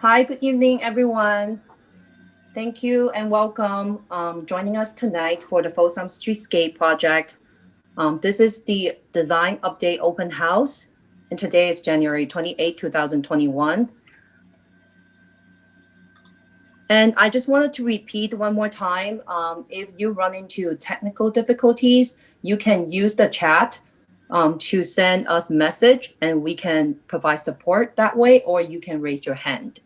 Hi, good evening, everyone. Thank you and welcome joining us tonight for the Folsom Streetscape Project. This is the Design Update Open House, and today is January 28, 2021. And I just wanted to repeat one more time, if you run into technical difficulties, you can use the chat to send us a message and we can provide support that way, or you can raise your hand.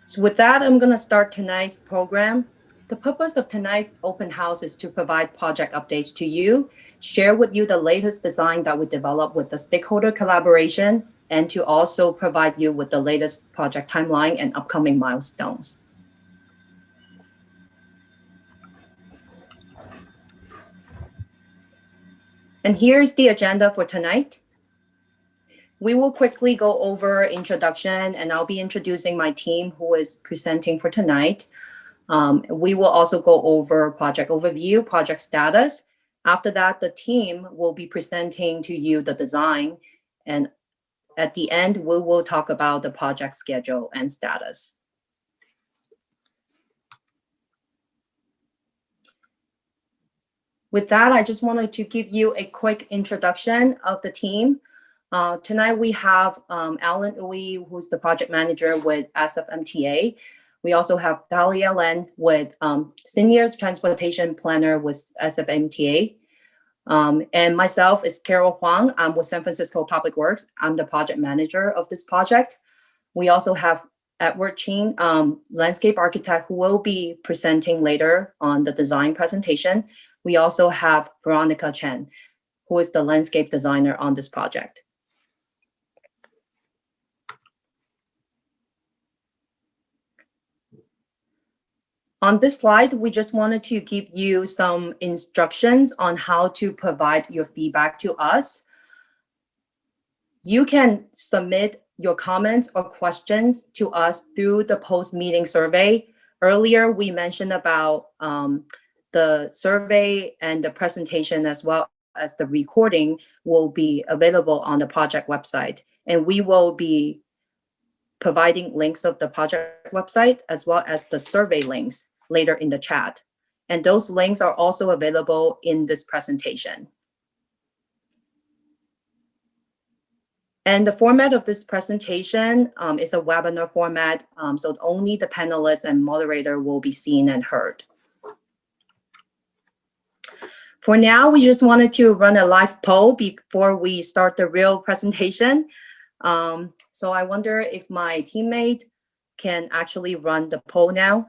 So with that, I'm going to start tonight's program. The purpose of tonight's open house is to provide project updates to you, share with you the latest design that we developed with the stakeholder collaboration, and to also provide you with the latest project timeline and upcoming milestones. And here's the agenda for tonight. We will quickly go over introduction, and I'll be introducing my team who is presenting for tonight. We will also go over project overview, project status. After that, the team will be presenting to you the design. And at the end, we will talk about the project schedule and status. With that, I just wanted to give you a quick introduction of the team. Tonight we have Alan Uy, who's the project manager with SFMTA. We also have Dahlia Len with Seniors Transportation Planner with SFMTA. And myself is Carol Huang. I'm with San Francisco Public Works. I'm the project manager of this project. We also have Edward Chin, landscape architect, who will be presenting later on the design presentation. We also have Veronica Chen, who is the landscape designer on this project. On this slide, we just wanted to give you some instructions on how to provide your feedback to us. You can submit your comments or questions to us through the post-meeting survey. Earlier, we mentioned about the survey and the presentation, as well as the recording, will be available on the project website. And we will be providing links of the project website as well as the survey links later in the chat. And those links are also available in this presentation. And the format of this presentation is a webinar format, so only the panelists and moderator will be seen and heard. For now, we just wanted to run a live poll before we start the real presentation. So I wonder if my teammate can actually run the poll now.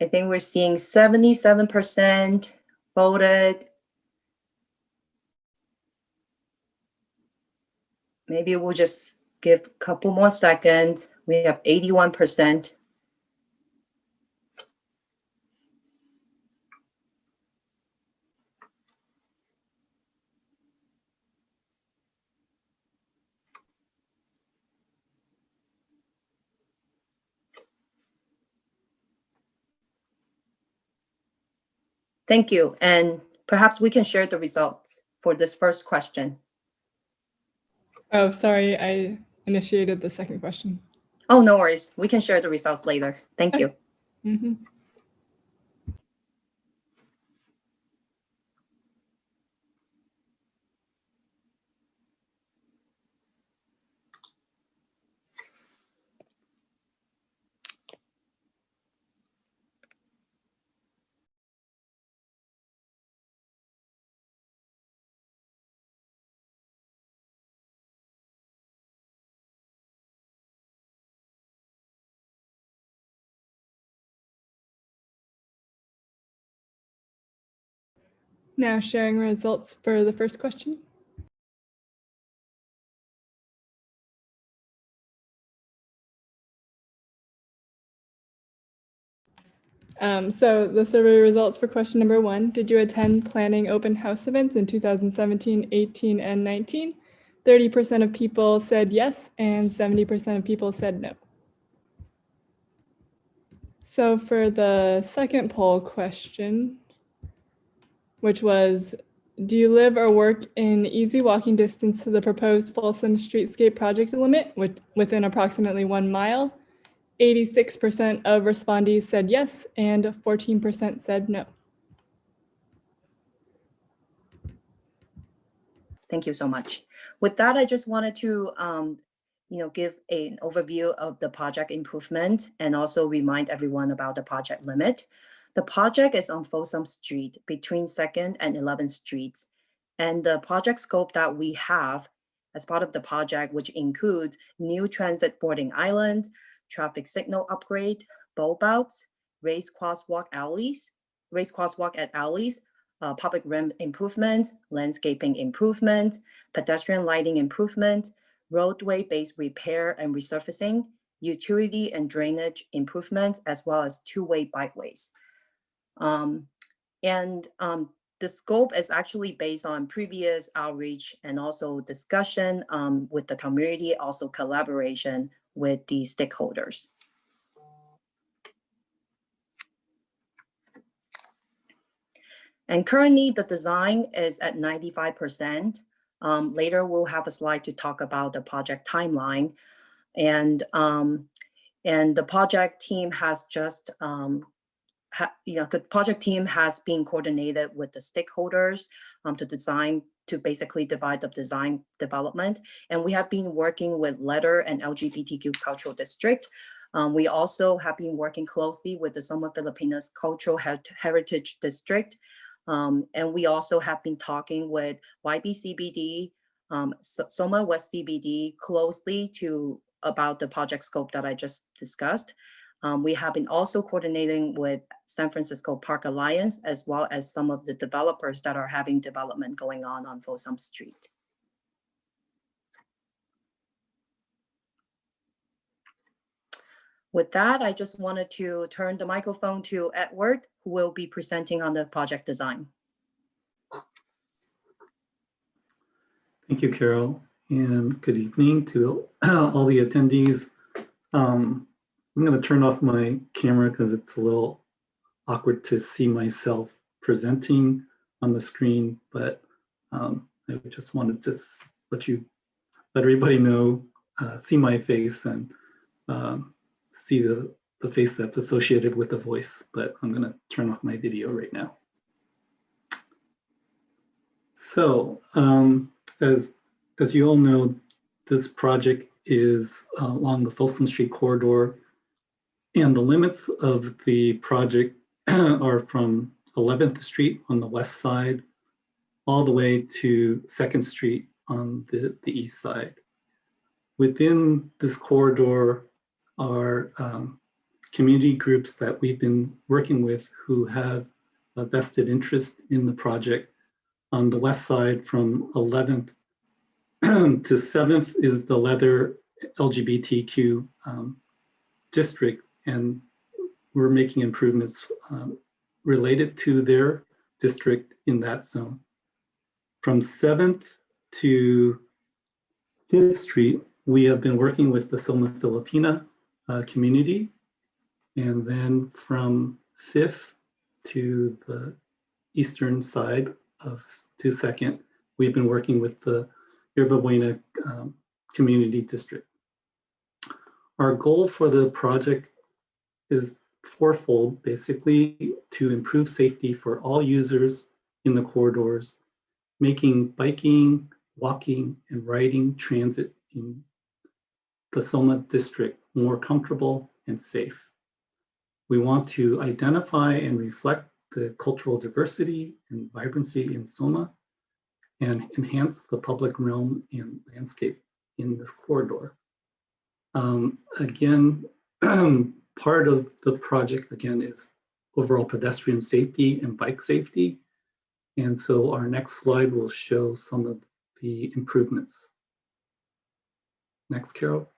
I think we're seeing 77% voted. Maybe we'll just give a couple more seconds. We have 81%. Thank you. And perhaps we can share the results for this first question. Oh, sorry, I initiated the second question. Oh, no worries. We can share the results later. Thank you. Mm-hmm. Now sharing results for the first question. So the survey results for question number 1, did you attend planning open house events in 2017, 18, and 19? 30% of people said yes, and 70% of people said no. So for the second poll question, which was, do you live or work in easy walking distance to the proposed Folsom Streetscape Project limit within approximately 1 mile? 86% of respondees said yes, and 14% said no. Thank you so much. With that, I just wanted to give an overview of the project improvement and also remind everyone about the project limit. The project is on Folsom Street between 2nd and 11th Streets. And the project scope that we have as part of the project, which includes new transit boarding island, traffic signal upgrade, bulb outs, raised crosswalk at alleys, public ramp improvement, landscaping improvement, pedestrian lighting improvement, roadway base repair and resurfacing, utility and drainage improvement, as well as two-way bikeways. The scope is actually based on previous outreach and also discussion with the community, also collaboration with the stakeholders. And currently the design is at 95%. Later we'll have a slide to talk about the project timeline. And the project team has just, the project team has been coordinated with the stakeholders to basically divide the design development. And we have been working with Letter and LGBTQ Cultural District. We also have been working closely with the SOMA Filipinas Cultural Heritage District. And we also have been talking with YBCBD, SOMA West CBD closely about the project scope that I just discussed. We have been also coordinating with San Francisco Park Alliance, as well as some of the developers that are having development going on Folsom Street. With that, I just wanted to turn the microphone to Edward, who will be presenting on the project design. Thank you, Carol, and good evening to all the attendees. I'm going to turn off my camera because it's a little awkward to see myself presenting on the screen, but I just wanted to let everybody know, see my face and see the face that's associated with the voice, but I'm going to turn off my video right now. So as you all know, this project is along the Folsom Street corridor, and the limits of the project are from 11th Street on the west side all the way to 2nd Street on the east side. Within this corridor are community groups that we've been working with who have a vested interest in the project. On the west side from 11th to 7th is the Leather LGBTQ district, and we're making improvements related to their district in that zone. From 7th to 5th Street, we have been working with the SOMA Filipina community, and then from 5th to the eastern side to 2nd, we've been working with the YERBA BUENA community district. Our goal for the project is fourfold, basically to improve safety for all users in the corridors, making biking, walking, and riding transit in the SOMA district more comfortable and safe. We want to identify and reflect the cultural diversity and vibrancy in SOMA and enhance the public realm and landscape in this corridor. Again, part of the project, again, is overall pedestrian safety and bike safety. And so our next slide will show some of the improvements. Next, Carol.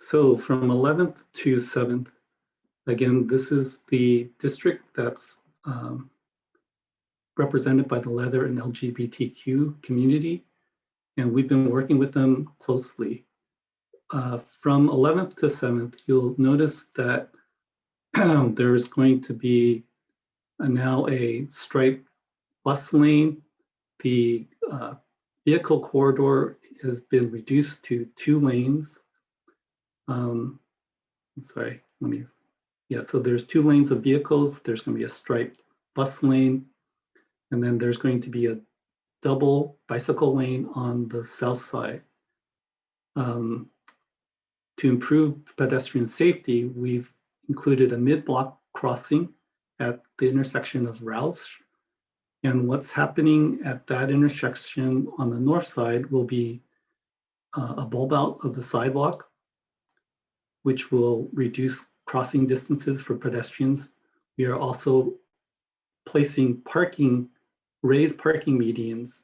So from 11th to 7th, again, this is the district that's represented by the leather and LGBTQ community, and we've been working with them closely. From 11th to 7th, you'll notice that there's going to be now a striped bus lane. The vehicle corridor has been reduced to 2 lanes. Sorry, so there's 2 lanes of vehicles. There's going to be a striped bus lane, and then there's going to be a double bicycle lane on the south side. To improve pedestrian safety, we've included a mid-block crossing at the intersection of RAUSCH. And what's happening at that intersection on the north side will be a bulb out of the sidewalk, which will reduce crossing distances for pedestrians. We are also placing raised parking medians,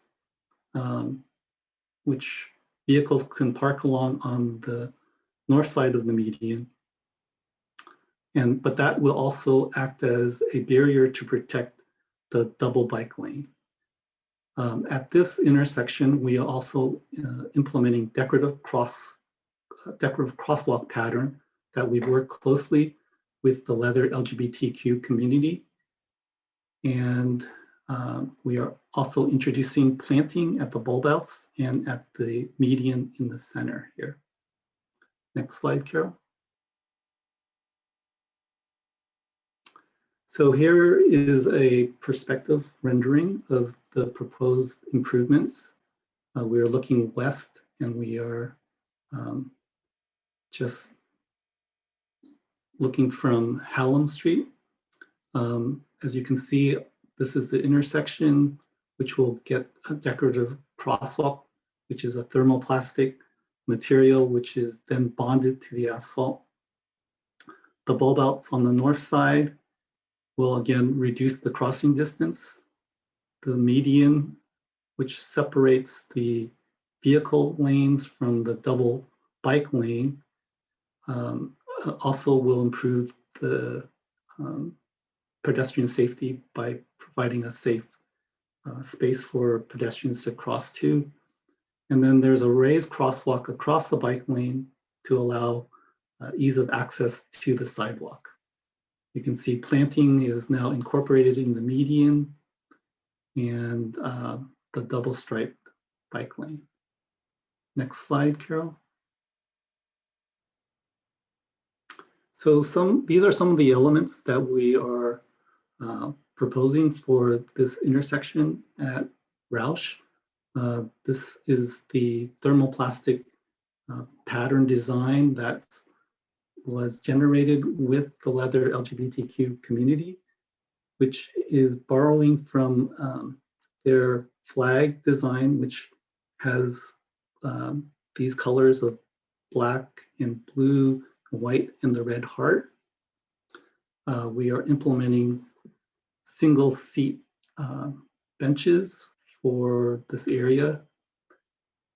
which vehicles can park along on the north side of the median. But that will also act as a barrier to protect the double bike lane. At this intersection, we are also implementing decorative crosswalk pattern that we've worked closely with the leather LGBTQ community. And we are also introducing planting at the bulb outs and at the median in the center here. Next slide, Carol. So here is a perspective rendering of the proposed improvements. We are looking west, and we are just looking from Hallam Street. As you can see, this is the intersection, which will get a decorative crosswalk, which is a thermoplastic material, which is then bonded to the asphalt. The bulb outs on the north side will again reduce the crossing distance. The median, which separates the vehicle lanes from the double bike lane, also will improve the pedestrian safety by providing a safe space for pedestrians to cross to. And then there's a raised crosswalk across the bike lane to allow ease of access to the sidewalk. You can see planting is now incorporated in the median and the double striped bike lane. Next slide, Carol. So these are some of the elements that we are proposing for this intersection at RAUSCH. This is the thermoplastic pattern design that was generated with the leather LGBTQ community, which is borrowing from their flag design, which has these colors of black and blue, white, and the red heart. We are implementing single seat benches for this area.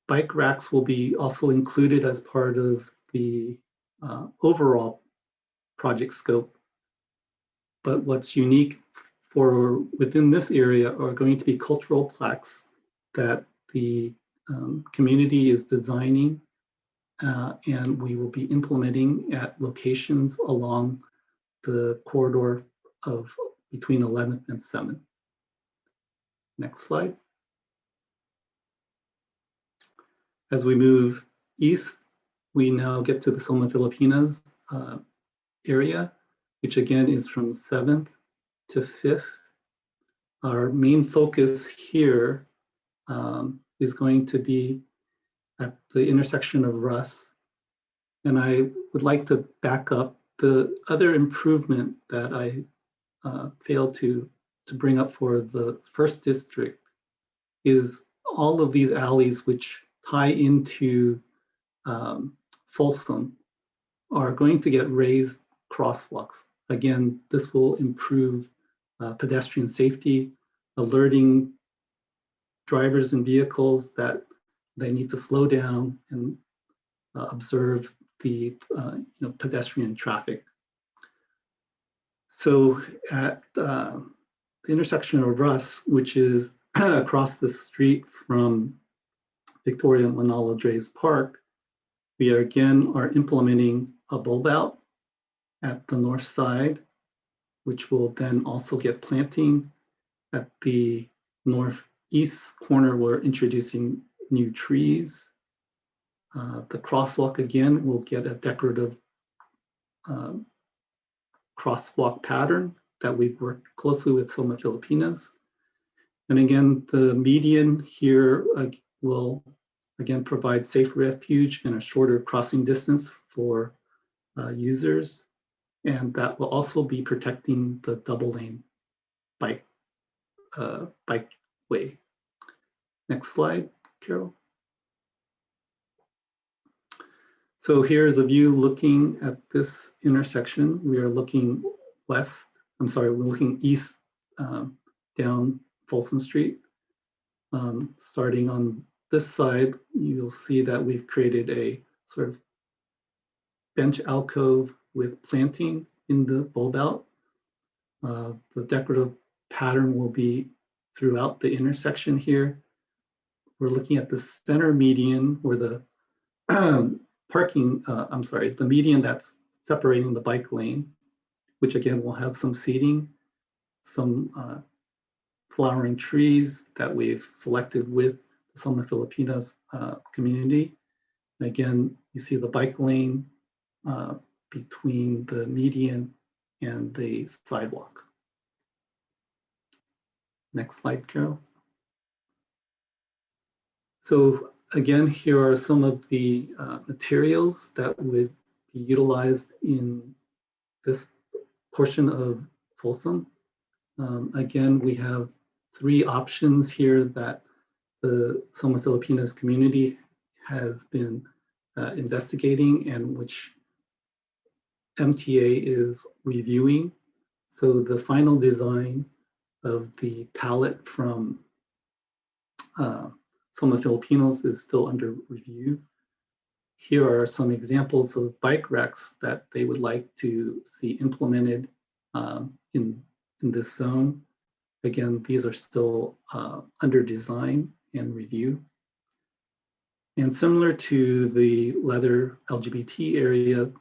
Bike racks will be also included as part of the overall project scope. But what's unique for within this area are going to be cultural plaques that the community is designing, and we will be implementing at locations along the corridor of between 11th and 7th. Next slide. As we move east, we now get to the SOMA Filipinas area, which again is from 7th to 5th. Our main focus here is going to be at the intersection of RUSS. And I would like to back up. The other improvement that I failed to bring up for the first district is all of these alleys which tie into Folsom are going to get raised crosswalks. Again, this will improve pedestrian safety, alerting drivers and vehicles that they need to slow down and observe the pedestrian traffic. So at the intersection of RUSS, which is across the street from Victoria and Manala Dre's Park, we are implementing a bulb out at the north side, which will then also get planting. At the northeast corner, we're introducing new trees. The crosswalk again will get a decorative crosswalk pattern that we've worked closely with SOMA Filipinas. And again, the median here will again provide safe refuge and a shorter crossing distance for users. And that will also be protecting the double lane bikeway. Next slide, Carol. So here's a view looking at this intersection. We are looking we're looking east down Folsom Street. Starting on this side, you'll see that we've created a sort of bench alcove with planting in the bulb out. The decorative pattern will be throughout the intersection here. We're looking at the center median where the the median that's separating the bike lane, which again will have some seating, some flowering trees that we've selected with the SOMA Filipinas community. And again, you see the bike lane between the median and the sidewalk. Next slide, Carol. So again, here are some of the materials that would be utilized in this portion of Folsom. Again, we have 3 options here that the SOMA Filipinas community has been investigating and which MTA is reviewing. So the final design of the palette from SOMA Filipinos is still under review. Here are some examples of bike racks that they would like to see implemented in this zone. Again, these are still under design and review. And similar to the leather LGBT area,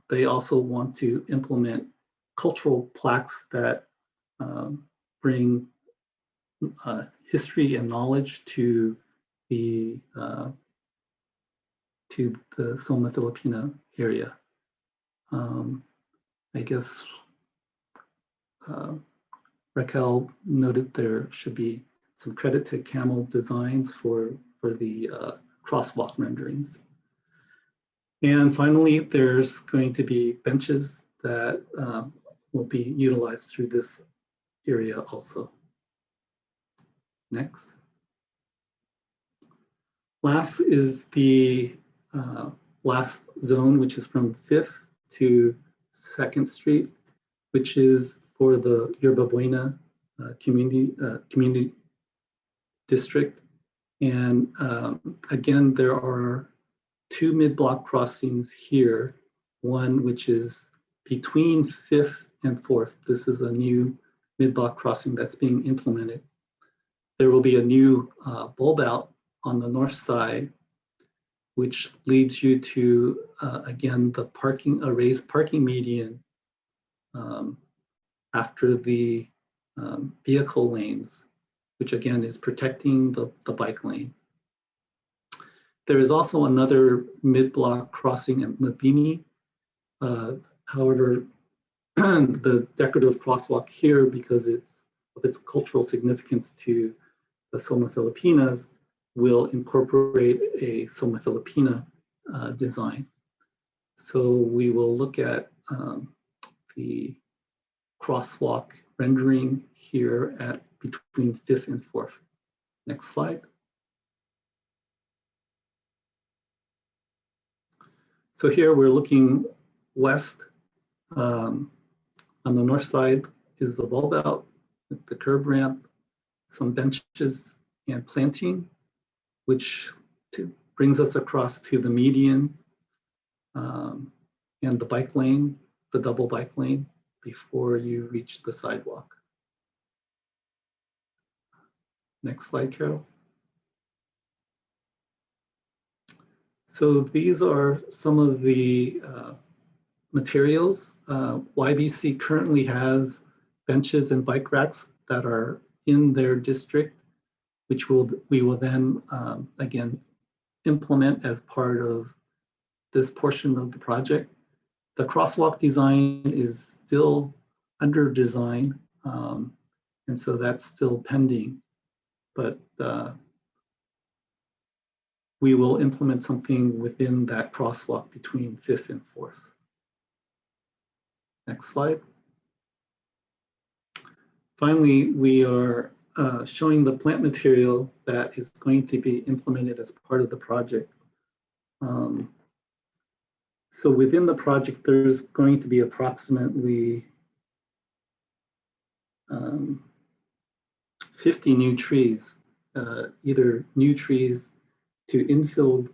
they also want to implement cultural plaques that bring history and knowledge to the SOMA Filipina area. I guess Raquel noted there should be some credit to Camel Designs for the crosswalk renderings. And finally, there's going to be benches that will be utilized through this area also. Next. Last is the last zone, which is from 5th to 2nd Street, which is for the YERBA BUENA community district. And again, there are 2 mid-block crossings here, one which is between 5th and 4th. This is a new mid-block crossing that's being implemented. There will be a new bulb out on the north side, which leads you to, again, a raised parking median after the vehicle lanes, which again is protecting the bike lane. There is also another mid-block crossing at Mabini. However, the decorative crosswalk here, because of its cultural significance to the SOMA Filipinas, will incorporate a SOMA Filipina design. So we will look at the crosswalk rendering here at between 5th and 4th. Next slide. So here we're looking west On the north side is the bulb out with the curb ramp, some benches and planting, which brings us across to the median and the bike lane, the double bike lane, before you reach the sidewalk. Next slide, Carol. So these are some of the materials. YBC currently has benches and bike racks that are in their district, which we will then again implement as part of this portion of the project. The crosswalk design is still under design, and so that's still pending, but we will implement something within that crosswalk between 5th and 4th. Next slide. Finally, we are showing the plant material that is going to be implemented as part of the project. So within the project, there's going to be approximately 50 new trees, either new trees to infill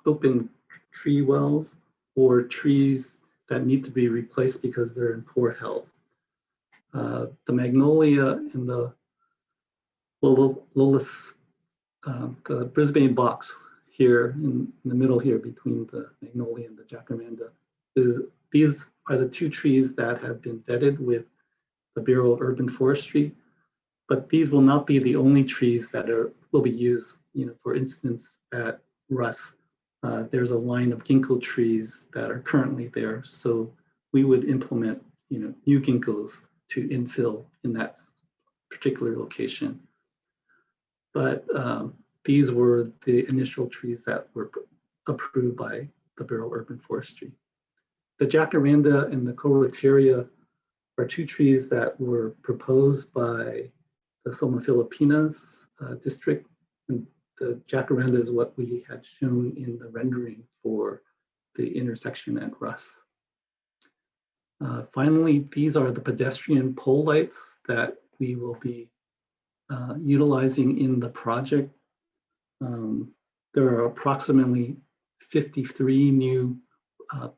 open tree wells or trees that need to be replaced because they're in poor health. The magnolia and the the Brisbane box here in the middle here between the magnolia and the jacaranda these are the two trees that have been vetted with the Bureau of Urban Forestry, but these will not be the only trees that will be used. For instance, at RUSS, there's a line of ginkgo trees that are currently there, so we would implement new ginkgos to infill in that particular location. But these were the initial trees that were approved by the Bureau of Urban Forestry. The jacaranda and the corotaria are two trees that were proposed by the SOMA Filipinas district, and the jacaranda is what we had shown in the rendering for the intersection at RUSS. Finally, these are the pedestrian pole lights that we will be utilizing in the project. There are approximately 53 new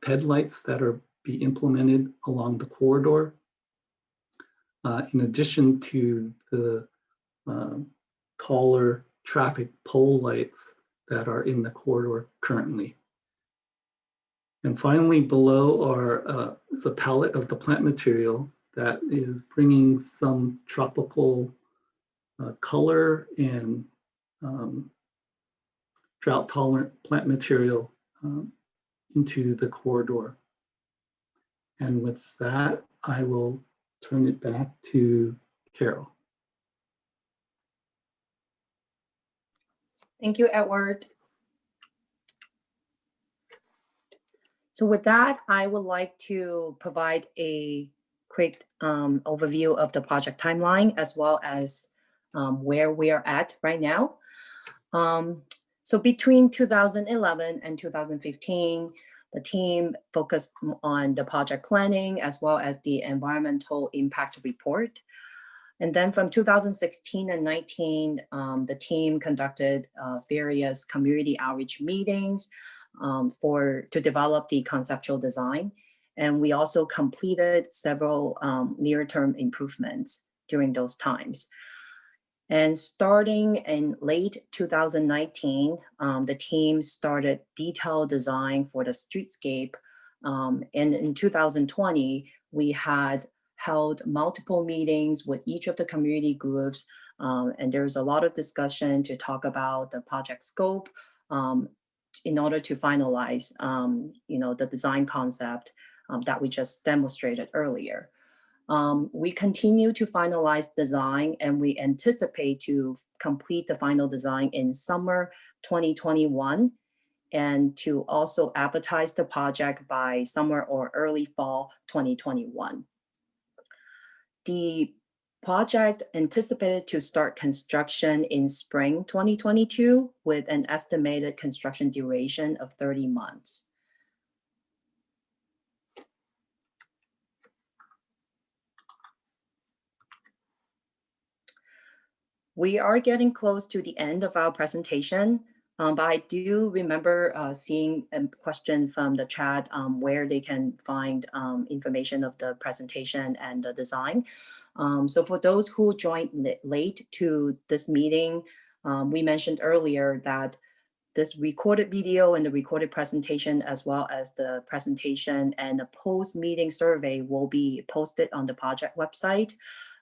PED lights that are be implemented along the corridor, in addition to the taller traffic pole lights that are in the corridor currently. And finally, below is a palette of the plant material that is bringing some tropical color and drought-tolerant plant material into the corridor. And with that, I will turn it back to Carol. Thank you, Edward. So with that, I would like to provide a quick overview of the project timeline as well as where we are at right now. So between 2011 and 2015, the team focused on the project planning as well as the environmental impact report. And then from 2016 and 19, the team conducted various community outreach meetings to develop the conceptual design. And we also completed several near-term improvements during those times. And starting in late 2019, the team started detailed design for the streetscape. And in 2020, we had held multiple meetings with each of the community groups. And there's a lot of discussion to talk about the project scope in order to finalize the design concept that we just demonstrated earlier. We continue to finalize design, and we anticipate to complete the final design in summer 2021, and to also advertise the project by summer or early fall 2021. The project anticipated to start construction in spring 2022 with an estimated construction duration of 30 months. We are getting close to the end of our presentation, but I do remember seeing a question from the chat where they can find information of the presentation and the design. So for those who joined late to this meeting, we mentioned earlier that this recorded video and the recorded presentation, as well as the presentation and the post-meeting survey, will be posted on the project website.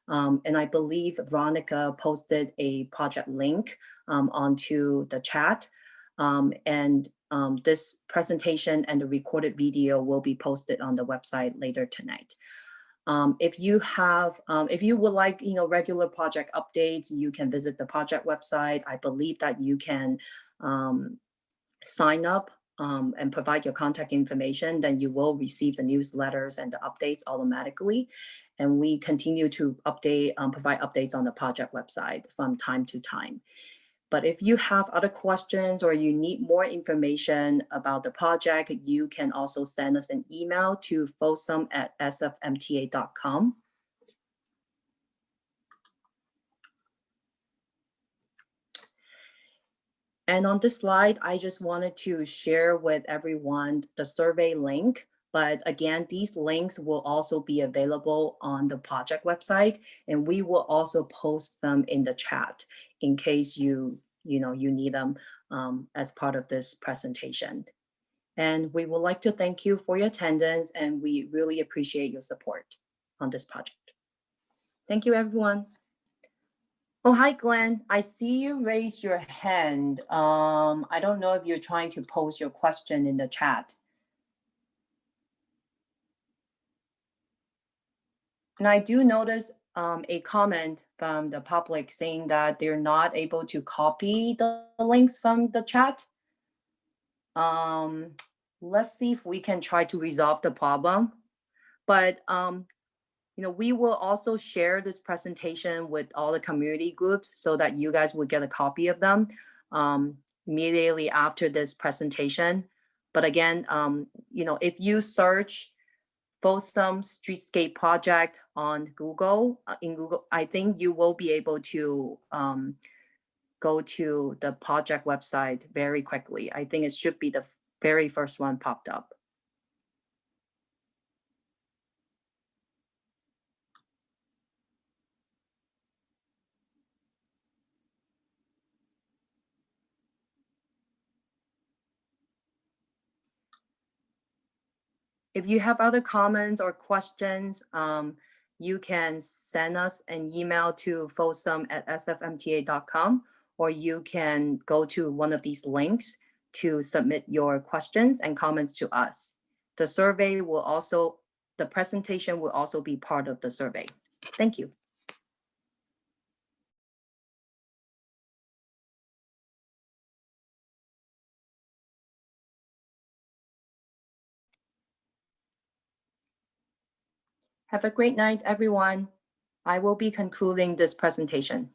And I believe Veronica posted a project link onto the chat. This presentation and the recorded video will be posted on the website later tonight. If you would like, regular project updates, you can visit the project website. I believe that you can sign up and provide your contact information, then you will receive the newsletters and the updates automatically. And we continue to provide updates on the project website from time to time. But if you have other questions or you need more information about the project, you can also send us an email to folsom@sfmta.com. And on this slide, I just wanted to share with everyone the survey link. But again, these links will also be available on the project website, and we will also post them in the chat in case you need them as part of this presentation. And we would like to thank you for your attendance, and we really appreciate your support on this project. Thank you, everyone. Oh, hi, Glenn. I see you raise your hand. I don't know if you're trying to post your question in the chat. And I do notice a comment from the public saying that they're not able to copy the links from the chat. Let's see if we can try to resolve the problem. But we will also share this presentation with all the community groups so that you guys will get a copy of them immediately after this presentation. But again, if you search Folsom Streetscape Project on Google, I think you will be able to go to the project website very quickly. I think it should be the very first one popped up. If you have other comments or questions, you can send us an email to folsom@sfmta.com, or you can go to one of these links to submit your questions and comments to us. The presentation will also be part of the survey. Thank you. Have a great night, everyone. I will be concluding this presentation.